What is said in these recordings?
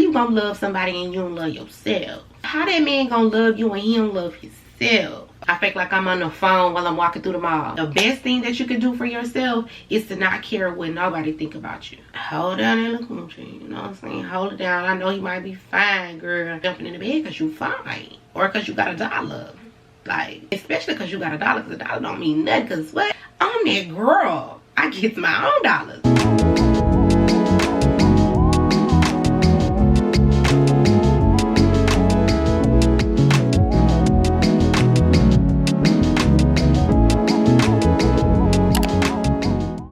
you gonna love somebody and you don't love yourself? How that man gonna love you and he don't love himself? I fake like I'm on the phone while I'm walking through the mall. The best thing that you can do for yourself is to not care what nobody think about you. Hold down that little coochie, you know what I'm saying? Hold it down. I know he might be fine, girl, jumping in the bed because you fine. Or because you got $1. Like, especially because you got $1, because $1 don't mean nothing. Because what? I'm that girl. I get my own dollars.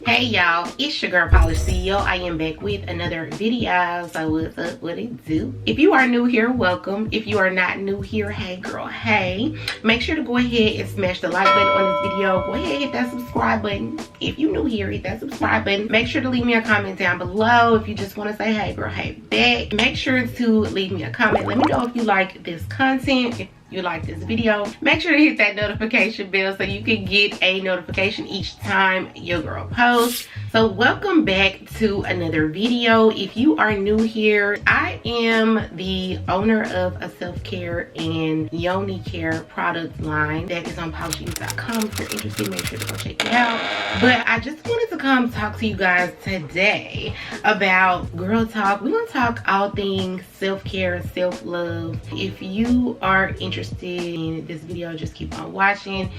Hey y'all, it's your girl Polished CEO. I am back with another video. So what's up, what it do? If you are new here, welcome. If you are not new here, hey girl, hey. Make sure to go ahead and smash the like button on this video. Go ahead, hit that subscribe button. If you new here, hit that subscribe button. Make sure to leave me a comment down below if you just want to say hey girl, hey back. Make sure to leave me a comment. Let me know if you like this content. If you like this video, make sure to hit that notification bell so you can get a notification each time your girl posts. So welcome back to another video. If you are new here, I am the owner of a self-care and yoni care product line that is on PolishedYou.com. If you're interested, make sure to go check it out. But I just wanted to come talk to you guys today about girl talk. We're gonna talk all things self-care, self-love. If you are interested in this video, just keep on watching.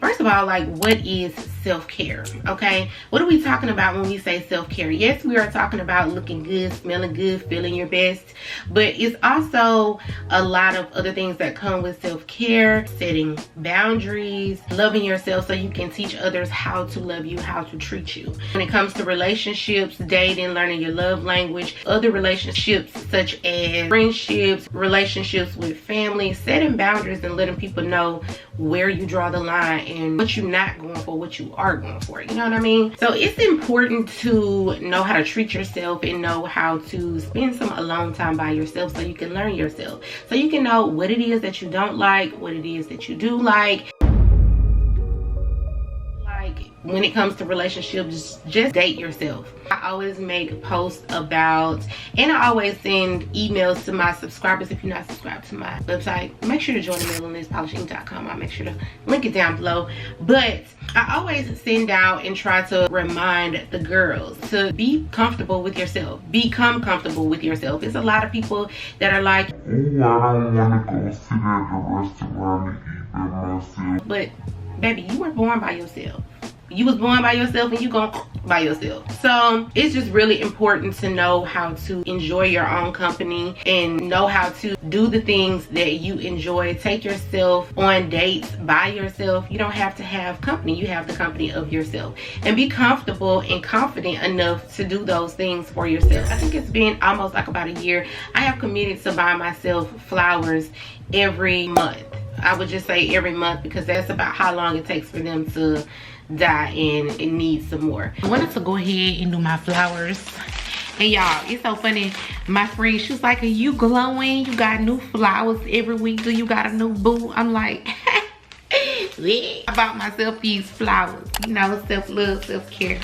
First of all, like, what is self-care? Okay, what are we talking about when we say self-care? Yes, we are talking about looking good, smelling good, feeling your best, but it's also a lot of other things that come with self-care. Setting boundaries, loving yourself so you can teach others how to love you, how to treat you. When it comes to relationships, dating, learning your love language, other relationships such as friendships, relationships with family, setting boundaries and letting people know where you draw the line and what you're not going for, what you are going for. You know what I mean? So it's important to know how to treat yourself and know how to spend some alone time by yourself so you can learn yourself. So you can know what it is that you don't like, what it is that you do like. When it comes to relationships, just date yourself. I always make posts about, and I always send emails to my subscribers. If you're not subscribed to my website, make sure to join the mailing list, PolishedYou.com. I'll make sure to link it down below. But I always send out and try to remind the girls to be comfortable with yourself. Become comfortable with yourself. It's a lot of people that are like, oh, I don't want to go sit at the restaurant and eat by myself. But baby, you were born by yourself. You was born by yourself and you gonna by yourself. So it's just really important to know how to enjoy your own company and know how to do the things that you enjoy. Take yourself on dates by yourself. You don't have to have company. You have the company of yourself. And be comfortable and confident enough to do those things for yourself. I think it's been almost like about a year. I have committed to buy myself flowers every month. I would just say every month because that's about how long it takes for them to die and it needs some more. I wanted to go ahead and do my flowers. And y'all, it's so funny. My friend, she was like, are you glowing? You got new flowers every week. Do you got a new boo? I'm like, I bought myself these flowers. You know, self-love, self-care.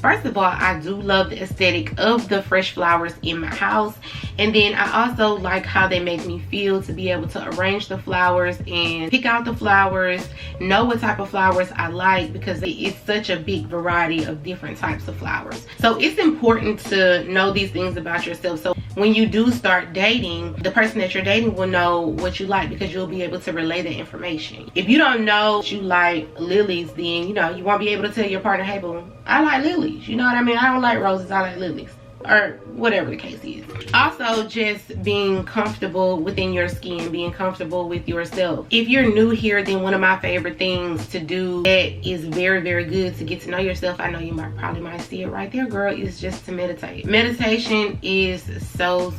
First of all, I do love the aesthetic of the fresh flowers in my house. And then I also like how they make me feel to be able to arrange the flowers and pick out the flowers, know what type of flowers I like because it's such a big variety of different types of flowers. So it's important to know these things about yourself. So when you do start dating, the person that you're dating will know what you like because you'll be able to relay the information. If you don't know you like lilies, then you know you won't be able to tell your partner, hey boo, I like lilies. You know what I mean? I don't like roses, I like lilies. Or whatever the case is. Also, just being comfortable within your skin, being comfortable with yourself. If you're new here, then one of my favorite things to do that is very, very good to get to know yourself, I know you probably might see it right there, girl, is just to meditate. Meditation is so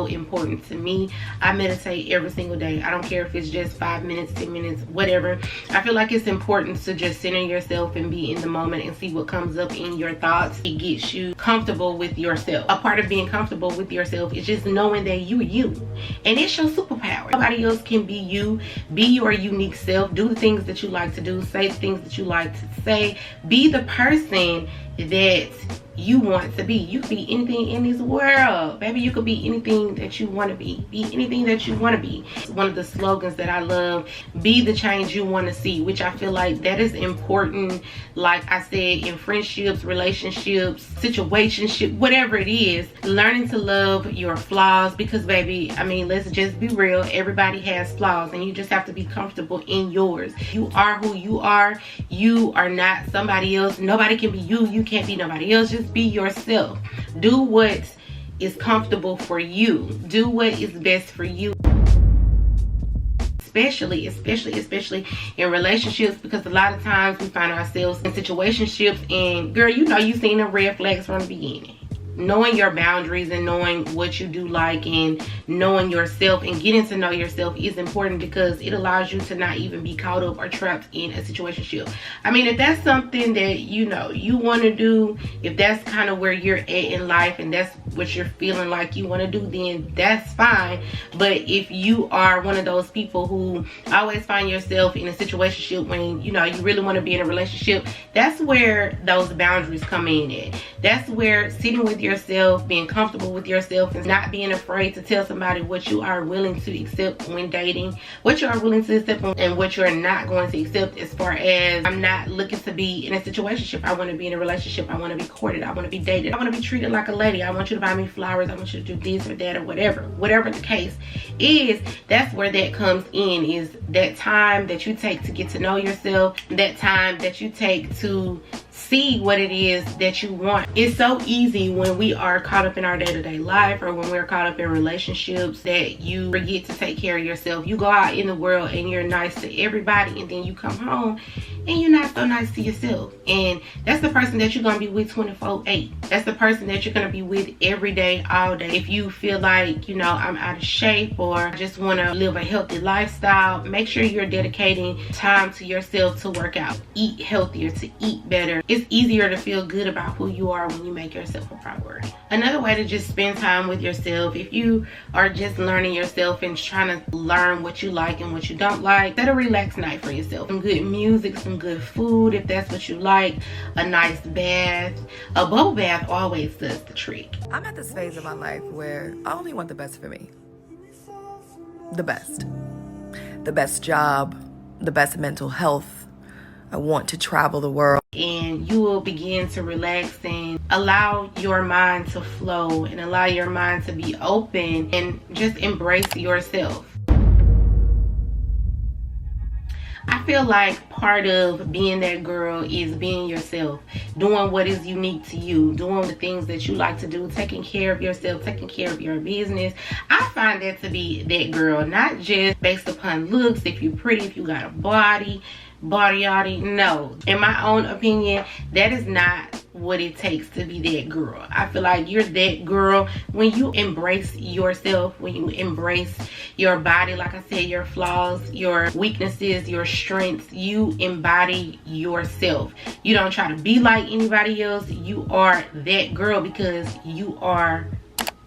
important to me. I meditate every single day. I don't care if it's just 5 minutes, 10 minutes, whatever. I feel like it's important to just center yourself and be in the moment and see what comes up in your thoughts. It gets you comfortable with yourself. A part of being comfortable with yourself is just knowing that you're you, and it's your superpower. Nobody else can be you. Be your unique self. Do the things that you like to do, say the things that you like to say, be the person that you want to be. You could be anything in this world, baby. You could be anything that you want to be. Be anything that you want to be. It's one of the slogans that I love. Be the change you want to see, which I feel like that is important. Like I said, in friendships, relationships, situationship, whatever it is, learning to love your flaws, because baby, I mean, let's just be real. Everybody has flaws, and you just have to be comfortable in yours. You are who you are. You are not somebody else. Nobody can be you. You can't be nobody else. Just be yourself. Do what is comfortable for you. Do what is best for you. Especially in relationships, because a lot of times we find ourselves in situationships, and girl, you know, you seen the red flags from the beginning. Knowing your boundaries and knowing what you do like and knowing yourself and getting to know yourself is important, because it allows you to not even be caught up or trapped in a situationship. I mean, if that's something that you know you want to do, if that's kind of where you're at in life and that's what you're feeling like you want to do, then that's fine. But if you are one of those people who always find yourself in a situationship when you know you really want to be in a relationship, that's where those boundaries come in at. That's where sitting with yourself, being comfortable with yourself, and not being afraid to tell somebody what you are willing to accept when dating, what you are willing to accept and what you're not going to accept, as far as I'm not looking to be in a situationship. I want to be in a relationship. I want to be courted. I want to be dated. I want to be treated like a lady. I want you to buy me flowers. I want you to do this or that or whatever the case is. That's where that comes in, is that time that you take to get to know yourself, that time that you take to see what it is that you want. It's so easy when we are caught up in our day-to-day life, or when we're caught up in relationships, that you forget to take care of yourself. You go out in the world and you're nice to everybody, and then you come home and you're not so nice to yourself. And that's the person that you're gonna be with 24/8. That's the person that you're gonna be with every day, all day. If you feel like, you know, I'm out of shape or just want to live a healthy lifestyle, make sure you're dedicating time to yourself to work out, eat healthier, to eat better. It's easier to feel good about who you are when you make yourself a priority. Another way to just spend time with yourself, if you are just learning yourself and trying to learn what you like and what you don't like, set a relaxed night for yourself. Some good music, some good food if that's what you like, a nice bath. A bubble bath always does the trick. I'm at this phase of my life where I only want the best for me. The best. The best job, the best mental health. I want to travel the world. And you will begin to relax and allow your mind to flow and allow your mind to be open and just embrace yourself. I feel like part of being that girl is being yourself, doing what is unique to you, doing the things that you like to do, taking care of yourself, taking care of your business. I find that to be that girl, not just based upon looks, if you're pretty, if you got a body yaddy. No, in my own opinion, that is not what it takes to be that girl. I feel like you're that girl when you embrace yourself, when you embrace your body, like I said, your flaws, your weaknesses, your strengths. You embody yourself. You don't try to be like anybody else. You are that girl because you are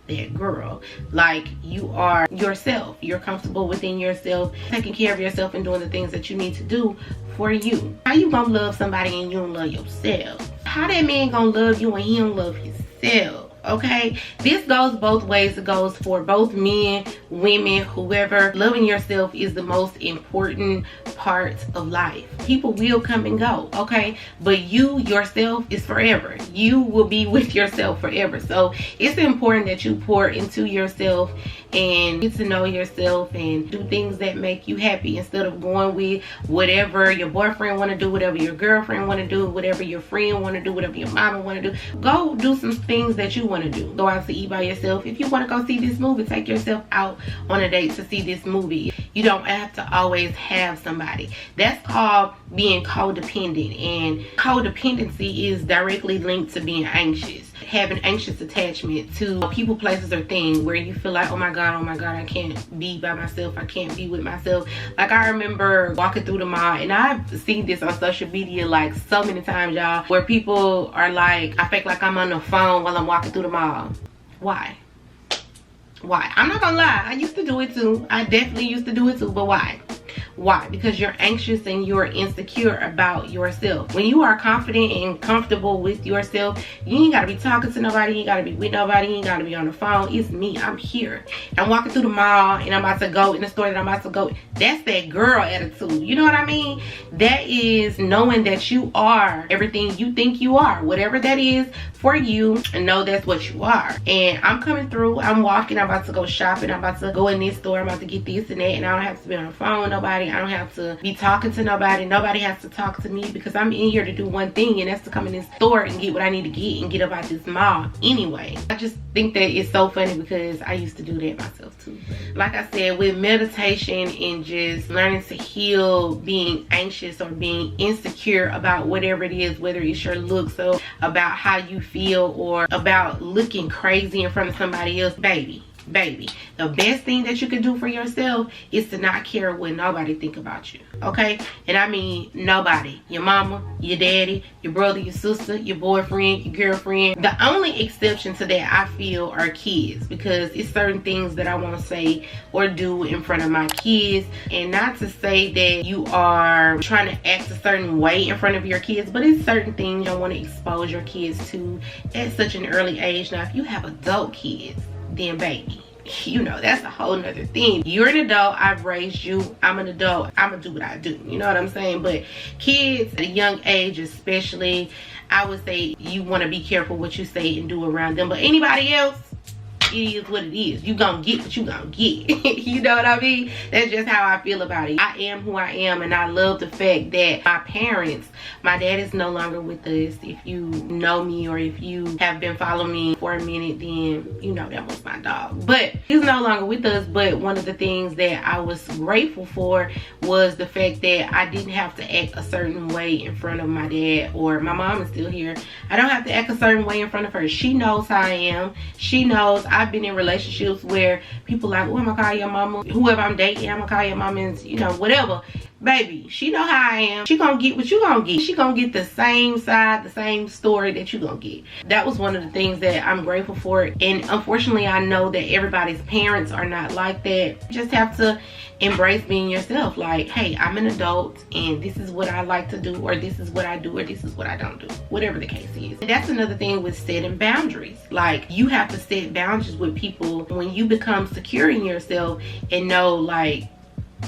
that girl. Like, you are yourself. You're comfortable within yourself, taking care of yourself and doing the things that you need to do for you. How you gonna love somebody and you don't love yourself? How that man gonna love you and he don't love himself? Okay, this goes both ways. It goes for both men, women, whoever. Loving yourself is the most important part of life. People will come and go, okay, but you yourself is forever. You will be with yourself forever. So it's important that you pour into yourself and get to know yourself and do things that make you happy, instead of going with whatever your boyfriend want to do, whatever your girlfriend want to do, whatever your friend want to do, whatever your mama want to do. Go do some things that you want to do. Go out to eat by yourself. If you want to go see this movie, take yourself out on a date to see this movie. You don't have to always have somebody. That's called being codependent, and codependency is directly linked to being anxious, having anxious attachment to people, places, or things where you feel like, oh my god, I can't be by myself, I can't be with myself. Like, I remember walking through the mall, and I've seen this on social media like so many times, y'all, where people are like, I fake like I'm on the phone while I'm walking through the mall. Why? I'm not gonna lie, I used to do it too. I definitely used to do it too, but why? Why? Because you're anxious and you're insecure about yourself. When you are confident and comfortable with yourself, you ain't gotta be talking to nobody, you ain't gotta be with nobody, you ain't gotta be on the phone. It's me, I'm here. I'm walking through the mall and I'm about to go in the store that I'm about to go. That's that girl attitude, you know what I mean? That is knowing that you are everything you think you are. Whatever that is for you, know that's what you are. And I'm coming through, I'm walking, I'm about to go shopping, I'm about to go in this store, I'm about to get this and that, and I don't have to be on the phone with nobody, I don't have to be talking to nobody, nobody has to talk to me, because I'm in here to do one thing, and that's to come in this store and get what I need to get and get up out this mall anyway. I just think that it's so funny because I used to do that myself too. Like I said, with meditation and just learning to heal being anxious or being insecure about whatever it is, whether it's your looks or about how you feel or about looking crazy in front of somebody else, baby, the best thing that you can do for yourself is to not care what nobody think about you, okay? And I mean nobody. Your mama, your daddy, your brother, your sister, your boyfriend, your girlfriend. The only exception to that, I feel, are kids, because it's certain things that I won't say or do in front of my kids. And not to say that you are trying to act a certain way in front of your kids, but it's certain things you don't want to expose your kids to at such an early age. Now, if you have adult kids, then baby, you know, that's a whole nother thing. You're an adult, I've raised you, I'm an adult, I'm gonna do what I do, you know what I'm saying? But kids at a young age especially, I would say you want to be careful what you say and do around them. But anybody else, it is what it is. You gonna get what you gonna get. You know what I mean? That's just how I feel about it. I am who I am, and I love the fact that my parents, my dad is no longer with us. If you know me or if you have been following me for a minute, then you know that was my dog. But he's no longer with us. But one of the things that I was grateful for was the fact that I didn't have to act a certain way in front of my dad, or my mom is still here. I don't have to act a certain way in front of her. She knows how I am. She knows. I've been in relationships where people like, oh, I'm gonna call your mama, whoever I'm dating, I'm gonna call your mama, and you know, whatever. Baby, she know how I am. She gonna get what you gonna get. She gonna get the same side, the same story that you gonna get. That was one of the things that I'm grateful for. And unfortunately, I know that everybody's parents are not like that. You just have to embrace being yourself. Like, hey, I'm an adult and this is what I like to do, or this is what I do, or this is what I don't do, whatever the case is. And that's another thing with setting boundaries. Like, you have to set boundaries with people when you become secure in yourself and know, like,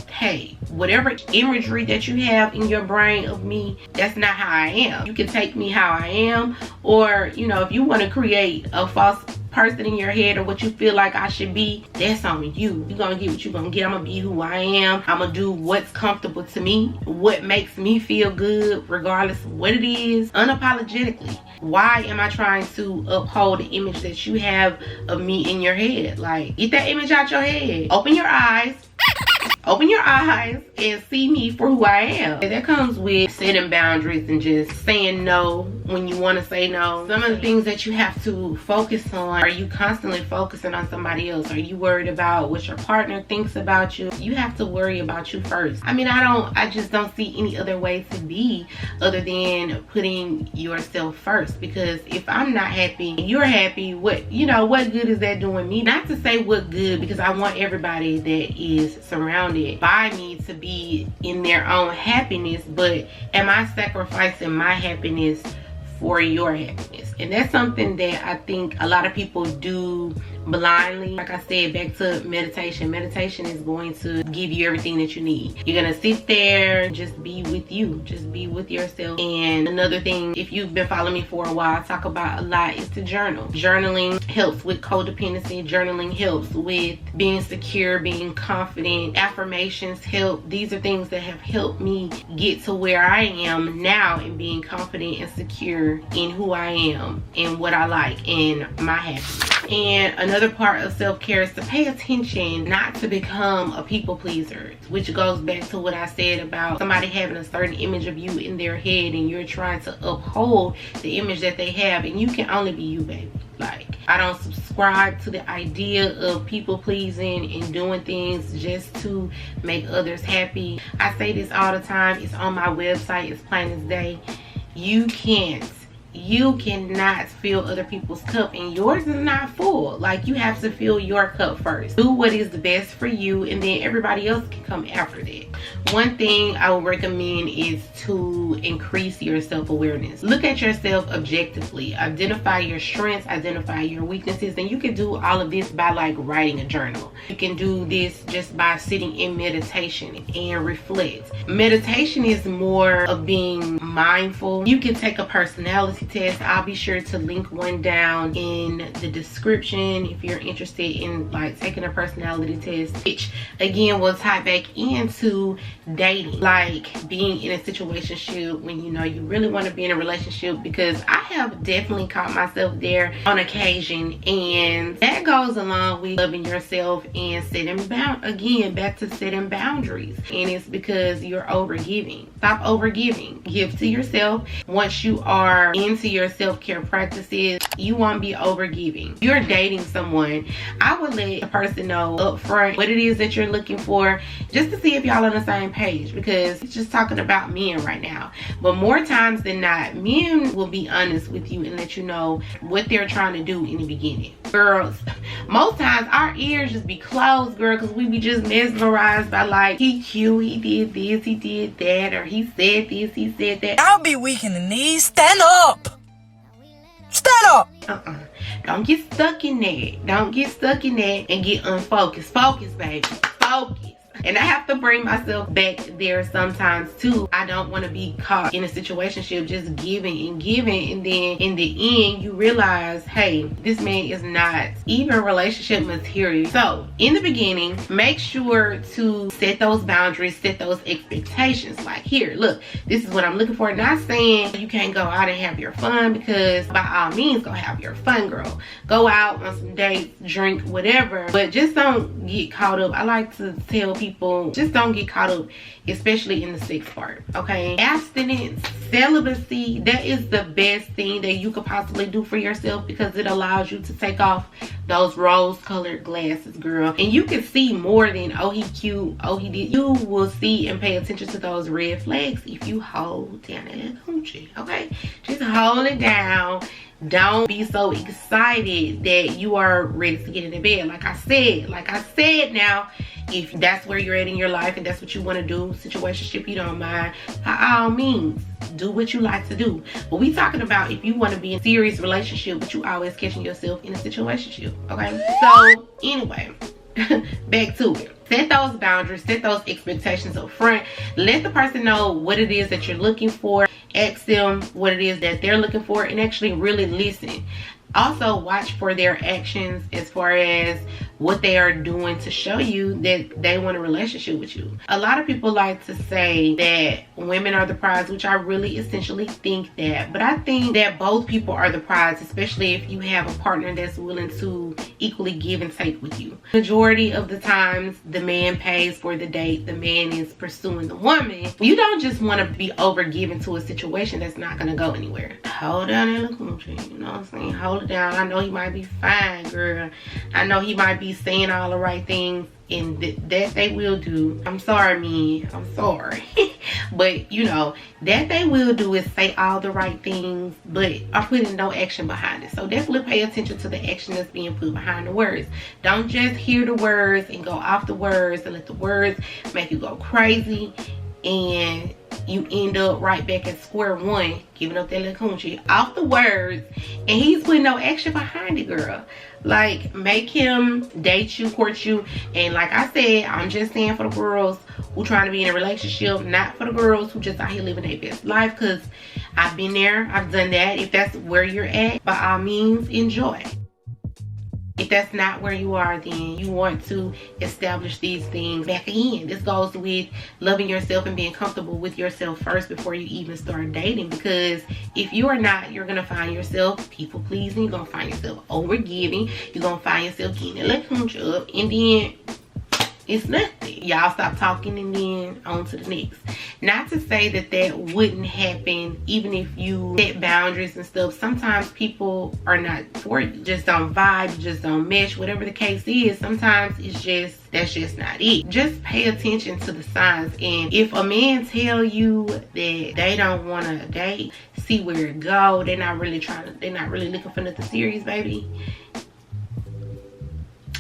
hey, whatever imagery that you have in your brain of me, that's not how I am. You can take me how I am, or you know, if you want to create a false person in your head or what you feel like I should be, that's on you. You're gonna get what you're gonna get. I'm gonna be who I am. I'm gonna do what's comfortable to me, what makes me feel good, regardless of what it is, unapologetically. Why am I trying to uphold the image that you have of me in your head? Like, get that image out your head. Open your eyes. Open your eyes and see me for who I am. And that comes with setting boundaries and just saying no when you want to say no. Some of the things that you have to focus on, are you constantly focusing on somebody else? Are you worried about what your partner thinks about you? You have to worry about you first. I mean, I just don't see any other way to be other than putting yourself first. Because if I'm not happy and you're happy, what good is that doing me? Not to say what good, because I want everybody that is surrounded by me to be in their own happiness, but am I sacrificing my happiness for your happiness? And that's something that I think a lot of people do blindly. Like I said, back to meditation. Meditation is going to give you everything that you need. You're gonna sit there and just be with you, just be with yourself. And another thing, if you've been following me for a while, I talk about a lot, is to journal. Journaling helps with codependency. Journaling helps with being secure, being confident. Affirmations help. These are things that have helped me get to where I am now and being confident and secure in who I am and what I like and my happiness. And another part of self-care is to pay attention not to become a people pleaser, which goes back to what I said about somebody having a certain image of you in their head and you're trying to uphold the image that they have, and you can only be you, baby. Like, I don't subscribe to the idea of people pleasing and doing things just to make others happy. I say this all the time. It's on my website. It's plain as day. You can't you cannot fill other people's cup and yours is not full. Like, you have to fill your cup first. Do what is the best for you, and then everybody else can come after that. One thing I would recommend is to increase your self-awareness. Look at yourself objectively. Identify your strengths, identify your weaknesses, and you can do all of this by like writing a journal. You can do this just by sitting in meditation and reflect. Meditation is more of being mindful. You can take a personality test. I'll be sure to link one down in the description if you're interested in like taking a personality test, which again will tie back into dating, like being in a situationship when you know you really want to be in a relationship, because I have definitely caught myself there on occasion, and that goes along with loving yourself and setting again back to setting boundaries. And it's because you're overgiving. Stop overgiving. Give to yourself. Once you are into your self-care practices, you won't be overgiving. If you're dating someone, I would let the person know up front what it is that you're looking for, just to see if y'all on the same page, because it's just talking about men right now. But more times than not, men will be honest with you and let you know what they're trying to do in the beginning. Girls, most times our ears just be closed, girl, because we be just mesmerized by like, he cute, he did this, he did that, or he said this, he said that. I'll be weak in the knees. Stand up. Stand up. Don't get stuck in that. Don't get stuck in that and get unfocused. Focus, baby. Focus. And I have to bring myself back there sometimes too. I don't want to be caught in a situationship just giving and giving, and then in the end you realize, hey, this man is not even relationship material. So in the beginning, make sure to set those boundaries, set those expectations. Like, here, look, this is what I'm looking for. Not saying you can't go out and have your fun, because by all means go have your fun, girl. Go out on some dates, drink, whatever, but just don't get caught up. I like to tell people, just don't get caught up, especially in the sex part, okay? Abstinence, celibacy, that is the best thing that you could possibly do for yourself, because it allows you to take off those rose-colored glasses, girl, and you can see more than, oh, he cute, oh, he did. You will see and pay attention to those red flags if you hold down that coochie, okay? Just hold it down. Don't be so excited that you are ready to get in the bed. Like I said, now, if that's where you're at in your life and that's what you want to do, situationship, you don't mind, by all means, do what you like to do. But we talking about if you want to be in a serious relationship, but you always catching yourself in a situationship, okay? So anyway, back to it. Set those boundaries, set those expectations up front. Let the person know what it is that you're looking for. Ask them what it is that they're looking for, and actually really listen. Also, watch for their actions as far as what they are doing to show you that they want a relationship with you. A lot of people like to say that women are the prize, which I really essentially think that. But I think that both people are the prize, especially if you have a partner that's willing to equally give and take with you. Majority of the times, the man pays for the date. The man is pursuing the woman. You don't just want to be over given to a situation that's not going to go anywhere. Hold down that coochie, you know what I'm saying? Hold it down. I know he might be fine, girl. I know he might be saying all the right things, and that they will do. I'm sorry, me. I'm sorry. But you know, that they will do is say all the right things, but are putting no action behind it. So definitely pay attention to the action that's being put behind the words. Don't just hear the words and go off the words and let the words make you go crazy, and you end up right back at square one, giving up that little coochie off the words, and he's putting no action behind it, girl. Like, make him date you, court you. And like I said, I'm just saying for the girls who trying to be in a relationship, not for the girls who just out here living their best life, because I've been there, I've done that. If that's where you're at, by all means, enjoy. If that's not where you are, then you want to establish these things back again. This goes with loving yourself and being comfortable with yourself first before you even start dating. Because if you are not, you're going to find yourself people pleasing. You're going to find yourself over giving. You're going to find yourself getting a little up, and then it's nothing. Y'all stop talking and then on to the next. Not to say that that wouldn't happen even if you set boundaries and stuff. Sometimes people are not for you, just don't vibe, just don't mesh, whatever the case is. Sometimes it's just, that's just not it. Just pay attention to the signs. And if a man tell you that they don't want to date, see where it go. They're not really looking for nothing serious, baby.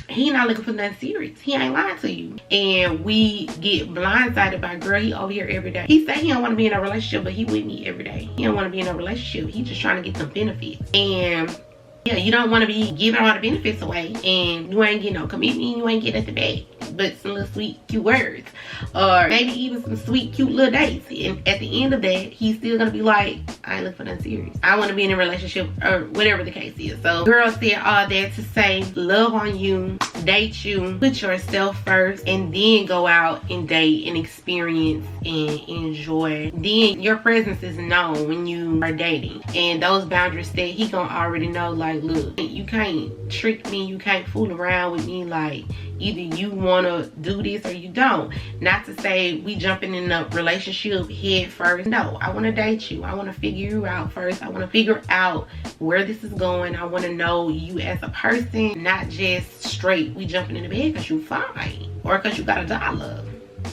He not looking for nothing serious. He ain't lying to you. And we get blindsided by, girl, he over here every day. He say he don't want to be in a relationship, but he with me every day. He don't want to be in a relationship. He just trying to get some benefits. And yeah, you don't want to be giving all the benefits away and you ain't getting no commitment, you ain't getting at the bag, but some little sweet, cute words. Or maybe even some sweet, cute little dates. And at the end of that, he's still going to be like, I ain't looking for nothing serious. I want to be in a relationship or whatever the case is. So girl said all that to say, love on you, date you, put yourself first, and then go out and date and experience and enjoy. Then your presence is known when you are dating. And those boundaries that he gonna already know, like, look, you can't trick me, you can't fool around with me. Like, either you want to do this or you don't. Not to say we jumping in a relationship head first. No, I want to date you. I want to figure you out first. I want to figure out where this is going. I want to know you as a person, not just straight we jumping in the bed because you fine or because you got a dollar.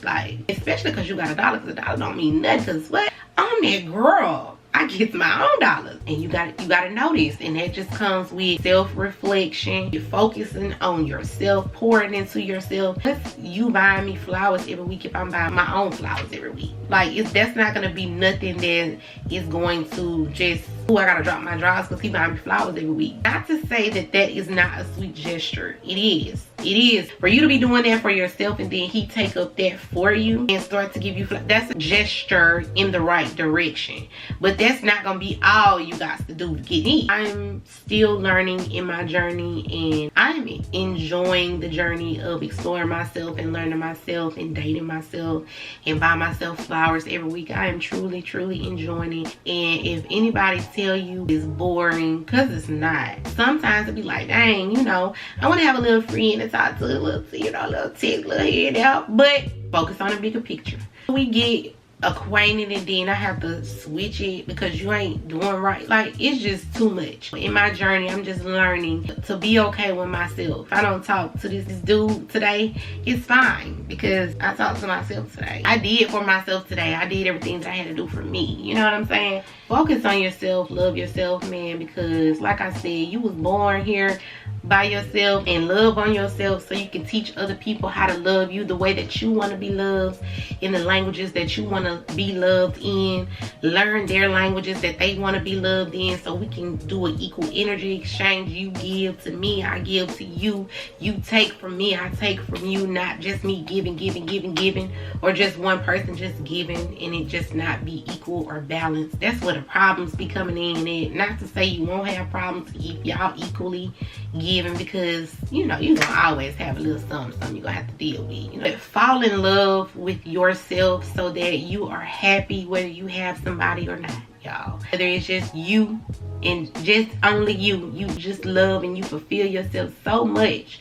Like, especially because you got a dollar, because a dollar don't mean nothing. Because what? I'm that girl. I get my own dollars, and you gotta know this, and that just comes with self-reflection. You're focusing on yourself, pouring into yourself. That's you buying me flowers every week if I'm buying my own flowers every week. Like, that's not gonna be nothing that is going to just, oh, I gotta drop my drawers because he buying me flowers every week. Not to say that that is not a sweet gesture. It is. It is. For you to be doing that for yourself and then he take up that for you and start to give you, that's a gesture in the right direction. But that's not gonna be all you got to do to get me. I'm still learning in my journey, and I'm enjoying the journey of exploring myself and learning myself and dating myself and buying myself flowers every week. I am truly, truly enjoying it. And if anybody tell you it's boring, because it's not. Sometimes it'll be like, dang, you know, I want to have a little friend to talk to, a little, you know, a little tick, little head out, but focus on the bigger picture. We get acquainted and then I have to switch it because you ain't doing right. Like, it's just too much. In my journey, I'm just learning to be okay with myself. If I don't talk to this dude today, it's fine because I talked to myself today. I did for myself today. I did everything that I had to do for me. You know what I'm saying? Focus on yourself, love yourself, man, because like I said, you was born here by yourself, and love on yourself so you can teach other people how to love you the way that you want to be loved, in the languages that you want to be loved in. Learn their languages that they want to be loved in so we can do an equal energy exchange. You give to me, I give to you. You take from me, I take from you. Not just me giving, or just one person just giving and it just not be equal or balanced. That's where the problems be coming in. Not to say you won't have problems if y'all equally giving, because you know you're gonna always have a little something you're gonna have to deal with, you know. But fall in love with yourself so that you are happy whether you have somebody or not, y'all. Whether it's just you and just only you just love and you fulfill yourself so much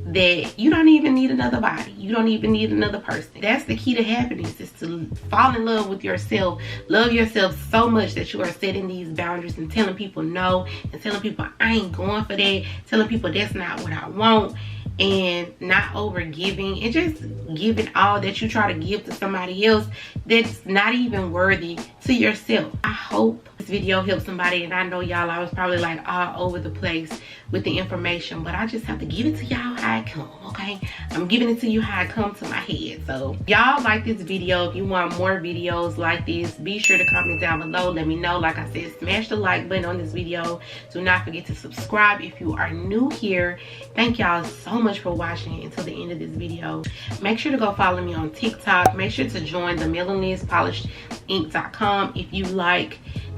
that you don't even need another body, you don't even need another person. That's the key to happiness, is to fall in love with yourself. Love yourself so much that you are setting these boundaries and telling people no, and telling people I ain't going for that, telling people that's not what I want, and not over giving and just giving all that you try to give to somebody else that's not even worthy to yourself. I hope this video helped somebody, and I know y'all, I was probably like all over the place with the information, but I just have to give it to y'all how it come, okay? I'm giving it to you how it comes to my head. So y'all like this video. If you want more videos like this, be sure to comment down below. Let me know. Like I said, smash the like button on this video. Do not forget to subscribe if you are new here. Thank y'all so much for watching until the end of this video. Make sure to go follow me on TikTok. Make sure to join the mailing list, polishedink.com, if you like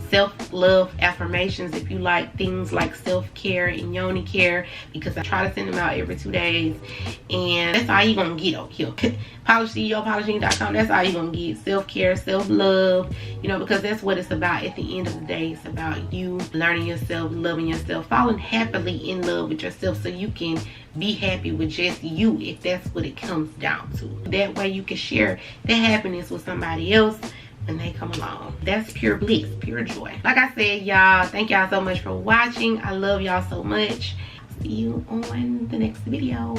self-love affirmations if you like things like self-care and yoni care, because I try to send them out every 2 days, and that's all you're gonna get over here. PolishCEO.com, that's all you're gonna get. Self-care, self-love, you know, because that's what it's about. At the end of the day, it's about you learning yourself, loving yourself, falling happily in love with yourself, so you can be happy with just you, if that's what it comes down to. That way you can share that happiness with somebody else when they come along. That's pure bliss, pure joy. Like I said, y'all, thank y'all so much for watching. I love y'all so much. See you on the next video.